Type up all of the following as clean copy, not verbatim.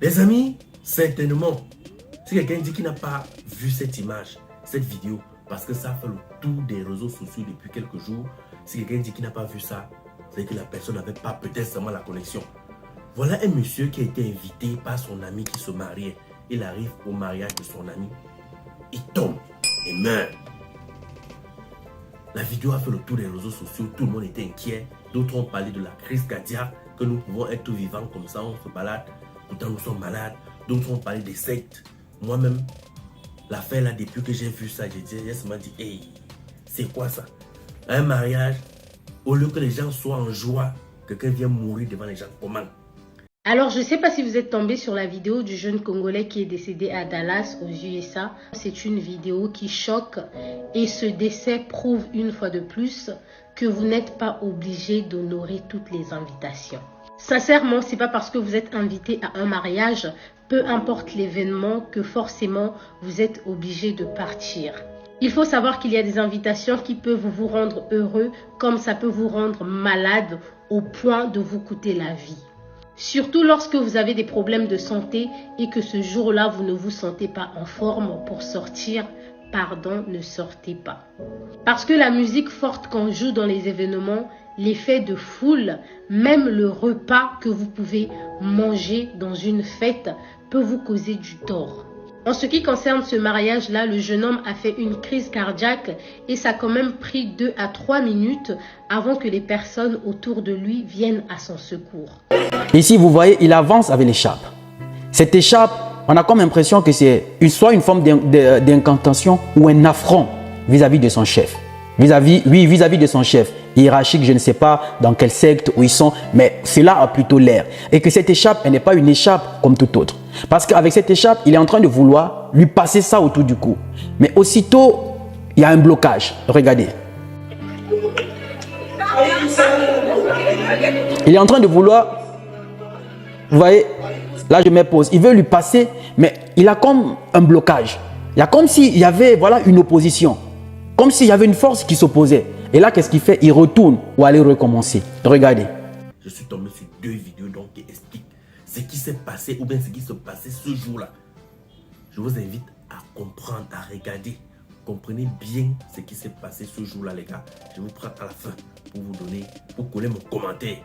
Les amis, certainement, si quelqu'un dit qu'il n'a pas vu cette image, cette vidéo, parce que ça fait le tour des réseaux sociaux depuis quelques jours, si quelqu'un dit qu'il n'a pas vu ça, c'est que la personne n'avait pas peut-être seulement la connexion. Voilà un monsieur qui a été invité par son ami qui se mariait. Il arrive au mariage de son ami, il tombe et meurt. La vidéo a fait le tour des réseaux sociaux, tout le monde était inquiet. D'autres ont parlé de la crise cardiaque, que nous pouvons être vivants comme ça, on se balade, pourtant nous sommes malades. D'autres ont parlé des sectes. Moi-même, l'affaire là, depuis que j'ai vu ça, j'ai seulement dit, hey, c'est quoi ça? Un mariage, au lieu que les gens soient en joie, quelqu'un vient mourir devant les gens, comment? Alors, je ne sais pas si vous êtes tombé sur la vidéo du jeune Congolais qui est décédé à Dallas, aux USA. C'est une vidéo qui choque et ce décès prouve une fois de plus que vous n'êtes pas obligé d'honorer toutes les invitations. Sincèrement, c'est pas parce que vous êtes invité à un mariage, peu importe l'événement, que forcément vous êtes obligé de partir. Il faut savoir qu'il y a des invitations qui peuvent vous rendre heureux, comme ça peut vous rendre malade au point de vous coûter la vie. Surtout lorsque vous avez des problèmes de santé et que ce jour-là, vous ne vous sentez pas en forme pour sortir, pardon, ne sortez pas. Parce que la musique forte qu'on joue dans les événements, l'effet de foule, même le repas que vous pouvez manger dans une fête peut vous causer du tort. En ce qui concerne ce mariage-là, le jeune homme a fait une crise cardiaque et ça a quand même pris 2 à 3 minutes avant que les personnes autour de lui viennent à son secours. Ici, vous voyez, il avance avec l'écharpe. Cette écharpe, on a comme l'impression que c'est soit une forme d'incantation ou un affront vis-à-vis de son chef. Vis-à-vis de son chef hiérarchique, je ne sais pas dans quelle secte où ils sont, mais cela a plutôt l'air. Et que cette écharpe, elle n'est pas une écharpe comme toute autre. Parce qu'avec cette écharpe, il est en train de vouloir lui passer ça autour du cou. Mais aussitôt, il y a un blocage. Regardez. Il est en train de vouloir, vous voyez, là je mets pause. Il veut lui passer, mais il a comme un blocage. Il y a comme s'il y avait voilà, une opposition. Comme s'il y avait une force qui s'opposait. Et là, qu'est-ce qu'il fait? Il retourne ou aller recommencer. Regardez. Je suis tombé sur 2 vidéos donc, qui expliquent ce qui s'est passé ou bien ce qui se passait ce jour-là. Je vous invite à comprendre, à regarder. Comprenez bien ce qui s'est passé ce jour-là, les gars. Je vous prends à la fin pour vous donner, pour coller mon commentaire.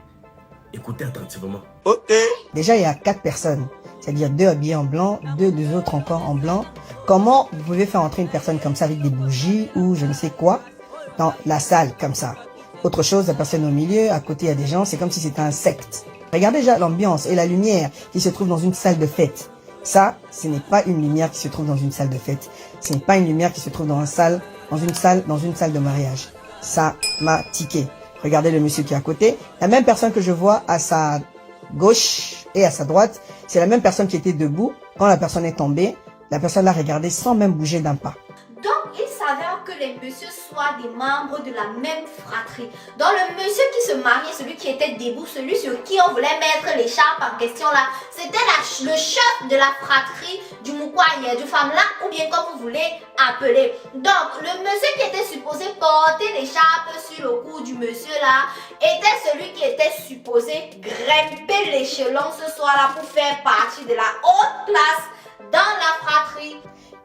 Écoutez attentivement. Ok. Déjà, il y a 4 personnes. C'est-à-dire 2 habillés en blanc, 2 autres encore en blanc. Comment vous pouvez faire entrer une personne comme ça avec des bougies ou je ne sais quoi dans la salle comme ça? Autre chose, la personne au milieu, à côté il y a des gens, c'est comme si c'était un secte. Regardez déjà l'ambiance et la lumière qui se trouve dans une salle de fête. Ça, ce n'est pas une lumière qui se trouve dans une salle de fête. Ce n'est pas une lumière qui se trouve dans une salle de mariage. Ça m'a tiqué. Regardez le monsieur qui est à côté. La même personne que je vois à sa gauche et à sa droite, c'est la même personne qui était debout. Quand la personne est tombée, la personne l'a regardé sans même bouger d'un pas. Donc, il s'avère que les messieurs soient des membres de la même fratrie. Donc, le monsieur qui se mariait, celui qui était debout, celui sur qui on voulait mettre l'écharpe en question là, c'était le chef de la fratrie du Mukwaye, du Famla, ou bien comme vous voulez appeler. Donc, le monsieur qui était supposé porter l'écharpe sur le cou du monsieur là, était celui qui était supposé grimper l'échelon ce soir-là pour faire partie de la haute place dans la fratrie.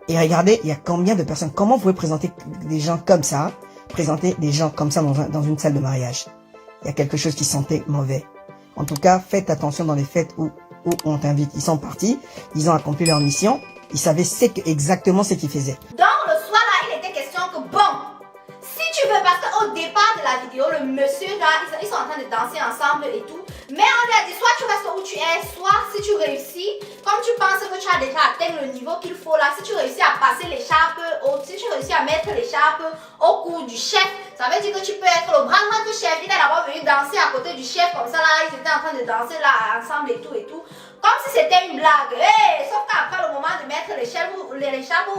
Et regardez, il y a combien de personnes. Comment vous pouvez présenter des gens comme ça, dans une salle de mariage? Il y a quelque chose qui sentait mauvais. En tout cas, faites attention dans les fêtes où on t'invite. Ils sont partis, ils ont accompli leur mission, ils savaient exactement ce qu'ils faisaient. Donc le soir là, il était question que bon, si tu veux, parce qu'au départ de la vidéo, le monsieur là, ils sont en train de danser ensemble et tout. Mais on lui a dit, soit tu restes où tu es, soit si tu réussis, comme tu penses que tu as déjà atteint le niveau qu'il faut là, si tu réussis à passer l'écharpe, si tu réussis à mettre l'écharpe au cou du chef, ça veut dire que tu peux être le bras droit du chef. Il est d'abord venu danser à côté du chef, comme ça là, ils étaient en train de danser là ensemble et tout. Comme si c'était une blague. Hey, sauf qu'après le moment de mettre l'écharpe, vous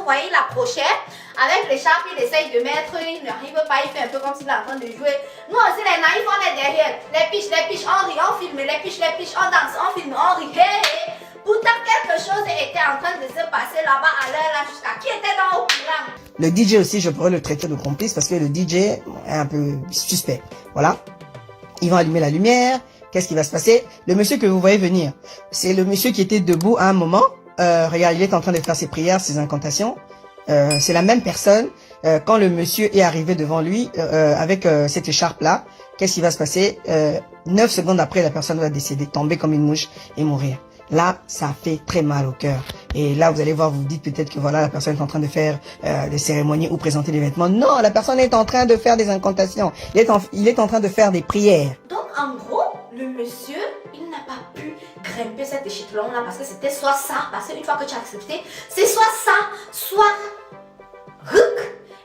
voyez, il approchait. Avec l'écharpe, il essaye de mettre, il n'arrive pas, il fait un peu comme s'il est en train de jouer. Nous aussi, les naïfs, on est derrière. Les piches, on rit, on filme, les piches, on danse, on filme, on rit. Hey. Pourtant, quelque chose était en train de se passer là-bas à l'heure là, jusqu'à qui était dans le courant. Le DJ aussi, je pourrais le traiter de complice parce que le DJ est un peu suspect. Voilà. Ils vont allumer la lumière, qu'est-ce qui va se passer? Le monsieur que vous voyez venir, c'est le monsieur qui était debout à un moment. Regarde, il est en train de faire ses prières, ses incantations. C'est la même personne. Quand le monsieur est arrivé devant lui avec cette écharpe-là, qu'est-ce qui va se passer? 9 secondes après, la personne va décéder, tomber comme une mouche et mourir. Là, ça fait très mal au cœur. Et là, vous allez voir, vous dites peut-être que voilà, la personne est en train de faire des cérémonies ou présenter des vêtements. Non, la personne est en train de faire des incantations. Il est en train de faire des prières. Donc, en gros, le monsieur, il n'a pas pu grimper cet échelon-là parce que c'était soit ça, parce qu'une fois que tu as accepté, c'est soit ça, soit RUC.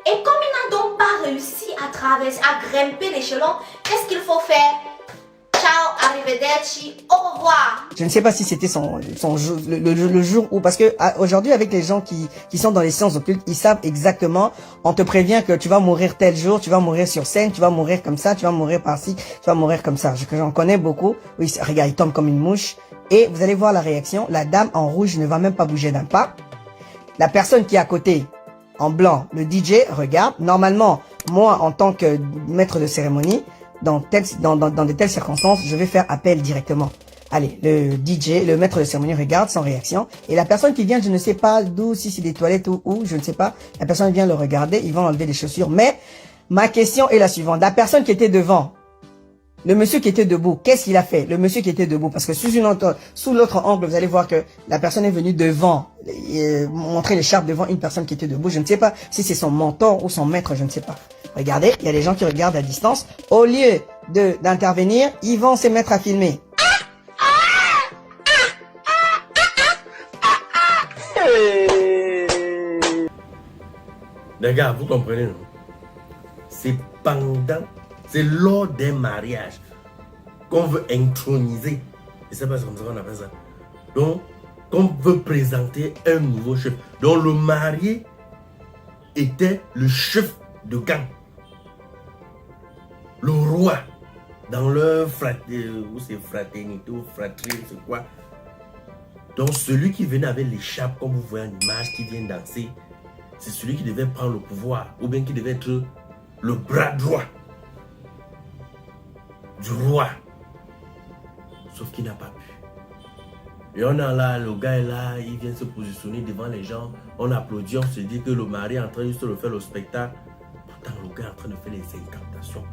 Et comme il n'a donc pas réussi à traverser, à grimper l'échelon, qu'est-ce qu'il faut faire? Ciao, arrivederci, au revoir. Je ne sais pas si c'était son jour, le jour où, parce que aujourd'hui avec les gens qui sont dans les sciences occultes, ils savent exactement, on te prévient que tu vas mourir tel jour, tu vas mourir sur scène, tu vas mourir comme ça, tu vas mourir par-ci, tu vas mourir comme ça. J'en connais beaucoup. Oui, regarde, il tombe comme une mouche. Et vous allez voir la réaction. La dame en rouge ne va même pas bouger d'un pas. La personne qui est à côté, en blanc, le DJ, regarde. Normalement, moi, en tant que maître de cérémonie, dans de telles circonstances, je vais faire appel directement. Allez, le DJ, le maître de cérémonie regarde sans réaction. Et la personne qui vient, je ne sais pas d'où, si c'est des toilettes ou où, je ne sais pas. La personne vient le regarder, ils vont enlever les chaussures. Mais ma question est la suivante. La personne qui était devant, le monsieur qui était debout, qu'est-ce qu'il a fait? Le monsieur qui était debout, parce que sous l'autre angle, vous allez voir que la personne est venue devant, montrer l'écharpe devant une personne qui était debout. Je ne sais pas si c'est son mentor ou son maître, je ne sais pas. Regardez, il y a des gens qui regardent à distance. Au lieu d'intervenir, ils vont se mettre à filmer. Les gars, vous comprenez, non? C'est lors d'un mariage qu'on veut introniser. Et c'est pas comme ça qu'on appelle ça. Donc, qu'on veut présenter un nouveau chef. Donc, le marié était le chef de gang. Le roi. Dans leur fraternité ou fratrie, c'est quoi? Donc, celui qui venait avec l'écharpe, comme vous voyez en image, qui vient danser, c'est celui qui devait prendre le pouvoir, ou bien qui devait être le bras droit du roi. Sauf qu'il n'a pas pu. Et on a là, le gars est là, il vient se positionner devant les gens, on applaudit, on se dit que le mari est en train juste de faire le spectacle. Pourtant, le gars est en train de faire les incantations.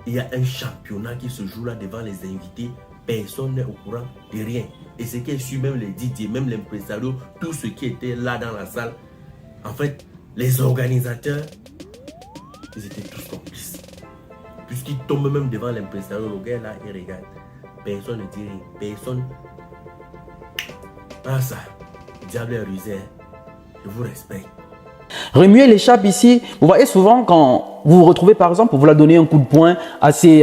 Il y a un championnat qui se joue là devant les invités. Personne n'est au courant de rien. Et ce qui est sûr, même les DJ, même l'impresario, tout ce qui était là dans la salle, en fait, les organisateurs, ils étaient tous complices. Puisqu'ils tombent même devant l'impresario, le gars là, il regarde. Personne ne dit rien. Personne. Ah ça, le diable est rusé. Je vous respecte. Remuer l'écharpe ici, vous voyez souvent quand vous vous retrouvez par exemple pour vous la donner un coup de poing à ces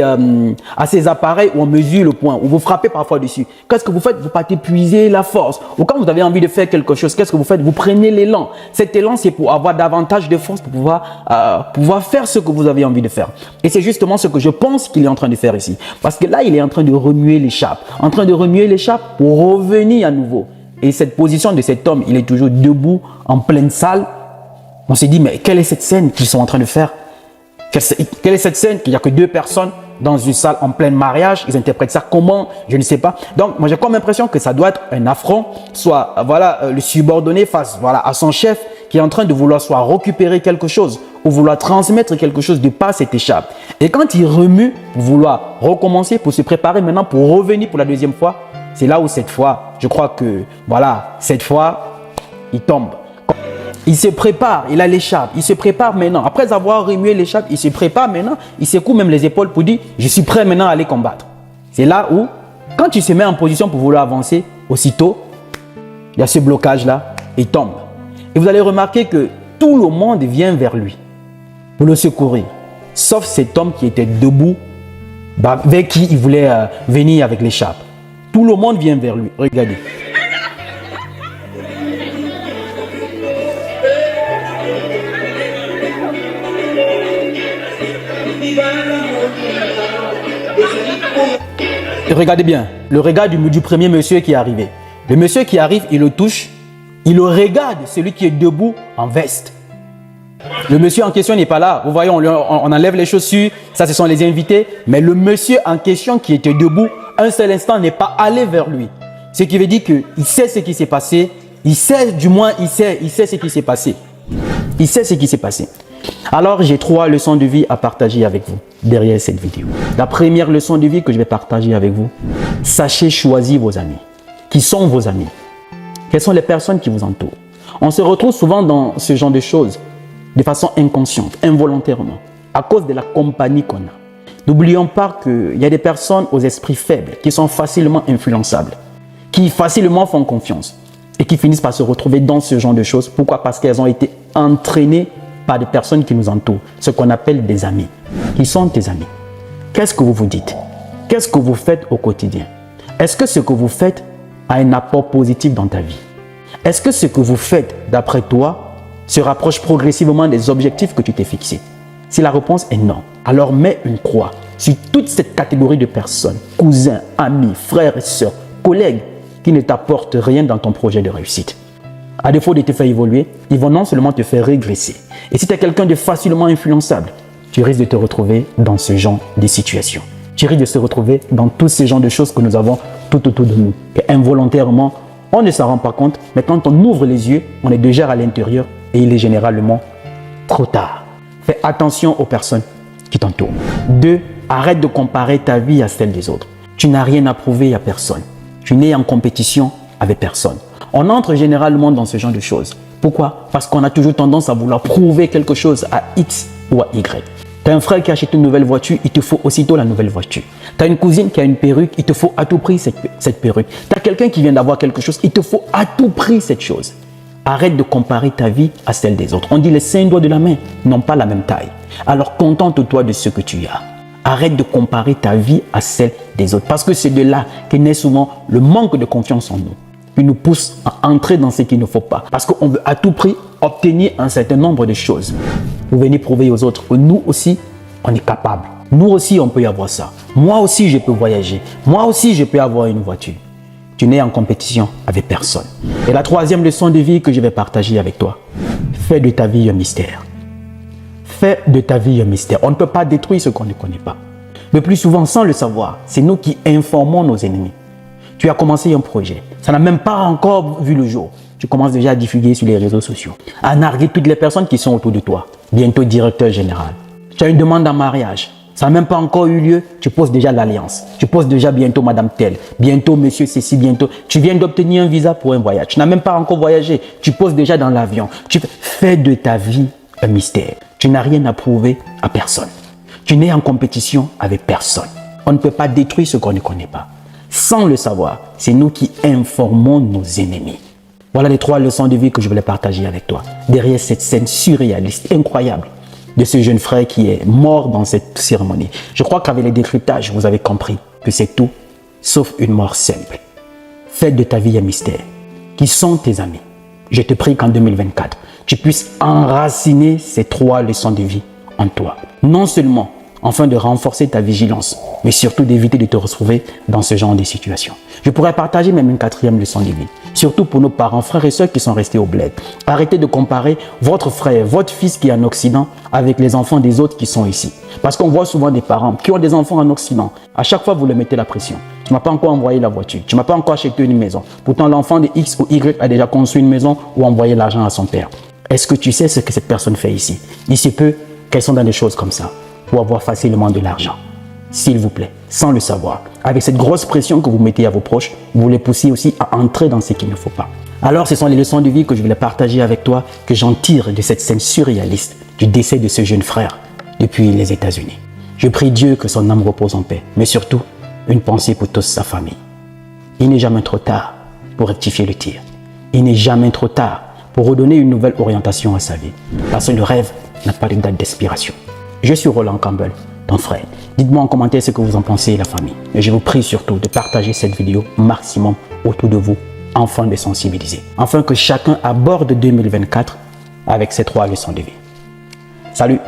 appareils où on mesure le poing, où vous frappez parfois dessus. Qu'est-ce que vous faites? Vous partez puiser la force. Ou quand vous avez envie de faire quelque chose, qu'est-ce que vous faites? Vous prenez l'élan. Cet élan, c'est pour avoir davantage de force pour pouvoir faire ce que vous avez envie de faire. Et c'est justement ce que je pense qu'il est en train de faire ici. Parce que là, il est en train de remuer l'écharpe. En train de remuer l'écharpe pour revenir à nouveau. Et cette position de cet homme, il est toujours debout en pleine salle. On s'est dit, mais quelle est cette scène qu'ils sont en train de faire? Quelle est cette scène qu'il n'y a que 2 personnes dans une salle en plein mariage? Ils interprètent ça comment? Je ne sais pas. Donc, moi, j'ai comme l'impression que ça doit être un affront, soit voilà, le subordonné face à son chef qui est en train de vouloir soit récupérer quelque chose ou vouloir transmettre quelque chose de par cette écharpe. Et quand il remue pour vouloir recommencer, pour se préparer maintenant pour revenir pour la deuxième fois, c'est là où cette fois, je crois que, voilà, cette fois, il tombe. Il se prépare, il a l'écharpe, il se prépare maintenant. Après avoir remué l'écharpe, il se prépare maintenant. Il secoue même les épaules pour dire, je suis prêt maintenant à aller combattre. C'est là où, quand tu se mets en position pour vouloir avancer, aussitôt, il y a ce blocage-là, il tombe. Et vous allez remarquer que tout le monde vient vers lui pour le secourir. Sauf cet homme qui était debout, vers qui il voulait venir avec l'écharpe. Tout le monde vient vers lui. Regardez. Et regardez bien, le regard du premier monsieur qui est arrivé. Le monsieur qui arrive, il le touche, il le regarde, celui qui est debout en veste. Le monsieur en question n'est pas là. Vous voyez, on enlève les chaussures, ça ce sont les invités. Mais le monsieur en question qui était debout un seul instant n'est pas allé vers lui. Ce qui veut dire qu'il sait ce qui s'est passé. Il sait, du moins, il sait ce qui s'est passé. Il sait ce qui s'est passé. Alors, j'ai 3 leçons de vie à partager avec vous derrière cette vidéo. La première leçon de vie que je vais partager avec vous, sachez choisir vos amis. Qui sont vos amis? Quelles sont les personnes qui vous entourent? On se retrouve souvent dans ce genre de choses de façon inconsciente, involontairement, à cause de la compagnie qu'on a. N'oublions pas qu'il y a des personnes aux esprits faibles qui sont facilement influençables, qui facilement font confiance et qui finissent par se retrouver dans ce genre de choses. Pourquoi? Parce qu'elles ont été entraînées par des personnes qui nous entourent, ce qu'on appelle des amis. Qui sont tes amis? Qu'est-ce que vous vous dites? Qu'est-ce que vous faites au quotidien? Est-ce que ce que vous faites a un apport positif dans ta vie? Est-ce que ce que vous faites, d'après toi, se rapproche progressivement des objectifs que tu t'es fixés? Si la réponse est non, alors mets une croix sur toute cette catégorie de personnes, cousins, amis, frères et sœurs, collègues, qui ne t'apportent rien dans ton projet de réussite. À défaut de te faire évoluer, ils vont non seulement te faire régresser. Et si tu es quelqu'un de facilement influençable, tu risques de te retrouver dans ce genre de situation. Tu risques de se retrouver dans tous ces genres de choses que nous avons tout autour de nous. Et involontairement, on ne s'en rend pas compte, mais quand on ouvre les yeux, on est déjà à l'intérieur et il est généralement trop tard. Fais attention aux personnes qui t'entourent. 2. Arrête de comparer ta vie à celle des autres. Tu n'as rien à prouver à personne. Tu n'es en compétition avec personne. On entre généralement dans ce genre de choses. Pourquoi? Parce qu'on a toujours tendance à vouloir prouver quelque chose à X ou à Y. Tu as un frère qui a acheté une nouvelle voiture, il te faut aussitôt la nouvelle voiture. Tu as une cousine qui a une perruque, il te faut à tout prix cette perruque. Tu as quelqu'un qui vient d'avoir quelque chose, il te faut à tout prix cette chose. Arrête de comparer ta vie à celle des autres. On dit les 5 doigts de la main n'ont pas la même taille. Alors contente-toi de ce que tu as. Arrête de comparer ta vie à celle des autres. Parce que c'est de là que naît souvent le manque de confiance en nous. Qui nous pousse à entrer dans ce qu'il ne faut pas. Parce qu'on veut à tout prix obtenir un certain nombre de choses. Vous venez prouver aux autres que nous aussi, on est capable. Nous aussi, on peut y avoir ça. Moi aussi, je peux voyager. Moi aussi, je peux avoir une voiture. Tu n'es en compétition avec personne. Et la 3e leçon de vie que je vais partager avec toi. Fais de ta vie un mystère. Fais de ta vie un mystère. On ne peut pas détruire ce qu'on ne connaît pas. Le plus souvent, sans le savoir, c'est nous qui informons nos ennemis. Tu as commencé un projet. Ça n'a même pas encore vu le jour. Tu commences déjà à diffuser sur les réseaux sociaux. À narguer toutes les personnes qui sont autour de toi. Bientôt directeur général. Tu as une demande en mariage. Ça n'a même pas encore eu lieu. Tu poses déjà l'alliance. Tu poses déjà bientôt madame telle. Bientôt monsieur ceci, bientôt. Tu viens d'obtenir un visa pour un voyage. Tu n'as même pas encore voyagé. Tu poses déjà dans l'avion. Fais de ta vie un mystère. Tu n'as rien à prouver à personne. Tu n'es en compétition avec personne. On ne peut pas détruire ce qu'on ne connaît pas. Sans le savoir, c'est nous qui informons nos ennemis. Voilà les 3 leçons de vie que je voulais partager avec toi. Derrière cette scène surréaliste, incroyable, de ce jeune frère qui est mort dans cette cérémonie. Je crois qu'avec les décryptages, vous avez compris que c'est tout, sauf une mort simple. Fais de ta vie un mystère. Qui sont tes amis? Je te prie qu'en 2024, tu puisses enraciner ces 3 leçons de vie en toi. Non seulement afin de renforcer ta vigilance, mais surtout d'éviter de te retrouver dans ce genre de situation. Je pourrais partager même une 4e leçon de vie, surtout pour nos parents, frères et sœurs qui sont restés au bled. Arrêtez de comparer votre frère, votre fils qui est en Occident avec les enfants des autres qui sont ici. Parce qu'on voit souvent des parents qui ont des enfants en Occident. À chaque fois, vous leur mettez la pression. Tu ne m'as pas encore envoyé la voiture, tu ne m'as pas encore acheté une maison. Pourtant, l'enfant de X ou Y a déjà construit une maison ou envoyé l'argent à son père. Est-ce que tu sais ce que cette personne fait ici? Il se peut qu'elles sont dans des choses comme ça, pour avoir facilement de l'argent. S'il vous plaît, sans le savoir, avec cette grosse pression que vous mettez à vos proches, vous les poussez aussi à entrer dans ce qu'il ne faut pas. Alors, ce sont les leçons de vie que je voulais partager avec toi, que j'en tire de cette scène surréaliste du décès de ce jeune frère depuis les États-Unis. Je prie Dieu que son âme repose en paix, mais surtout, une pensée pour toute sa famille. Il n'est jamais trop tard pour rectifier le tir. Il n'est jamais trop tard pour redonner une nouvelle orientation à sa vie. Parce que le rêve n'a pas de date d'expiration. Je suis Roland Campbell, ton frère. Dites-moi en commentaire ce que vous en pensez, la famille. Et je vous prie surtout de partager cette vidéo maximum autour de vous, afin de sensibiliser. Afin que chacun aborde 2024 avec ces 3 leçons de vie. Salut!